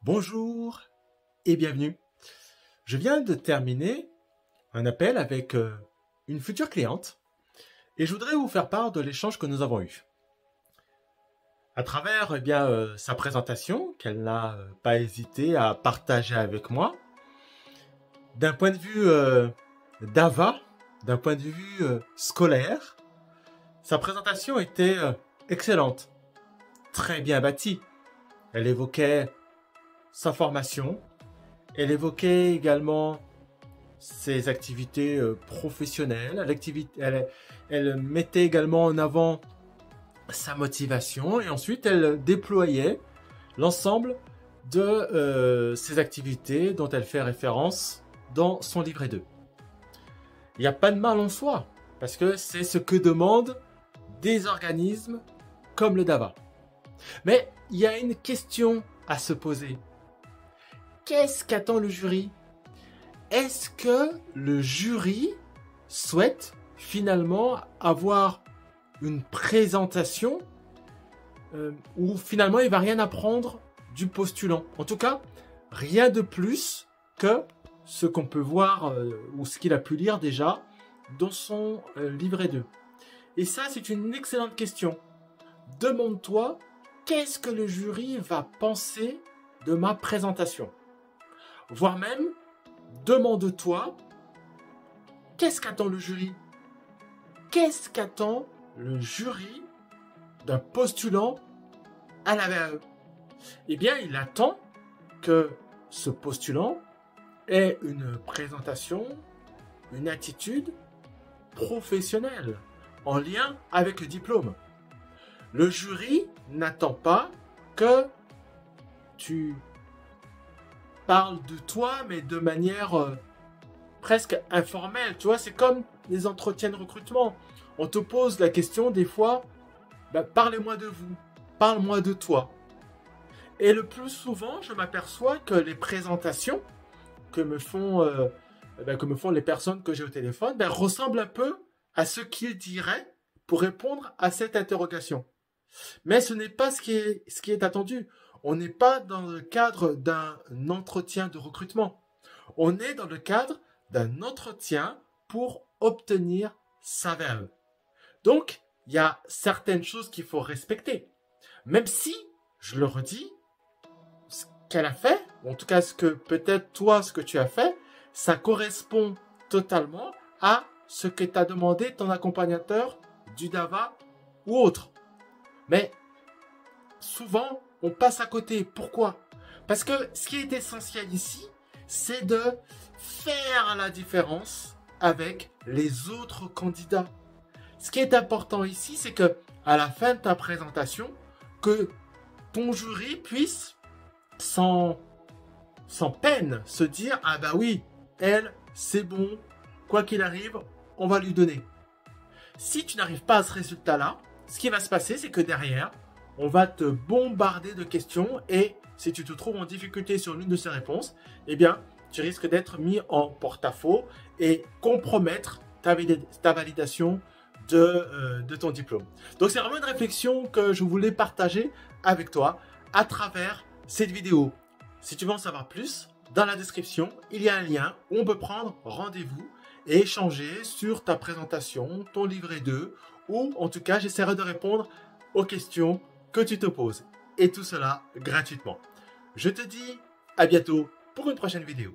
Bonjour et bienvenue. Je viens de terminer un appel avec une future cliente et je voudrais vous faire part de l'échange que nous avons eu. À travers sa présentation, qu'elle n'a pas hésité à partager avec moi, d'un point de vue d'AVA, d'un point de vue scolaire, sa présentation était excellente, très bien bâtie. Elle évoquait sa formation, elle évoquait également ses activités professionnelles, elle mettait également en avant sa motivation et ensuite elle déployait l'ensemble de ses activités dont elle fait référence dans son livret 2. Il n'y a pas de mal en soi, parce que c'est ce que demandent des organismes comme le DAVA. Mais il y a une question à se poser. Qu'est-ce qu'attend le jury? Est-ce que le jury souhaite finalement avoir une présentation où finalement il ne va rien apprendre du postulant? En tout cas, rien de plus que ce qu'on peut voir ou ce qu'il a pu lire déjà dans son livret 2. Et ça, c'est une excellente question. Demande-toi, qu'est-ce que le jury va penser de ma présentation? Voire même, demande-toi, qu'est-ce qu'attend le jury? Qu'est-ce qu'attend le jury d'un postulant à la VAE? Eh bien, il attend que ce postulant ait une présentation, une attitude professionnelle en lien avec le diplôme. Le jury n'attend pas que tu parles de toi, mais de manière presque informelle. Tu vois, c'est comme les entretiens de recrutement. On te pose la question des fois, parlez-moi de vous, parle-moi de toi. Et le plus souvent, je m'aperçois que les présentations que me font les personnes que j'ai au téléphone ressemblent un peu à ce qu'ils diraient pour répondre à cette interrogation. Mais ce n'est pas ce qui est attendu. On n'est pas dans le cadre d'un entretien de recrutement. On est dans le cadre d'un entretien pour obtenir sa VAE. Donc, il y a certaines choses qu'il faut respecter. Même si, je le redis, ce qu'elle a fait, ou en tout cas ce que tu as fait, ça correspond totalement à ce que t'a demandé ton accompagnateur du DAVA ou autre. Mais souvent, on passe à côté. Pourquoi? Parce que ce qui est essentiel ici, c'est de faire la différence avec les autres candidats. Ce qui est important ici, c'est que à la fin de ta présentation, que ton jury puisse sans peine se dire « Ah bah oui, elle, c'est bon, quoi qu'il arrive, on va lui donner. » Si tu n'arrives pas à ce résultat-là, ce qui va se passer, c'est que derrière, on va te bombarder de questions et si tu te trouves en difficulté sur l'une de ces réponses, eh bien, tu risques d'être mis en porte-à-faux et compromettre ta validation de ton diplôme. Donc, c'est vraiment une réflexion que je voulais partager avec toi à travers cette vidéo. Si tu veux en savoir plus, dans la description, il y a un lien où on peut prendre rendez-vous et échanger sur ta présentation, ton livret 2, ou en tout cas, j'essaierai de répondre aux questions que tu te poses. Et tout cela gratuitement. Je te dis à bientôt pour une prochaine vidéo.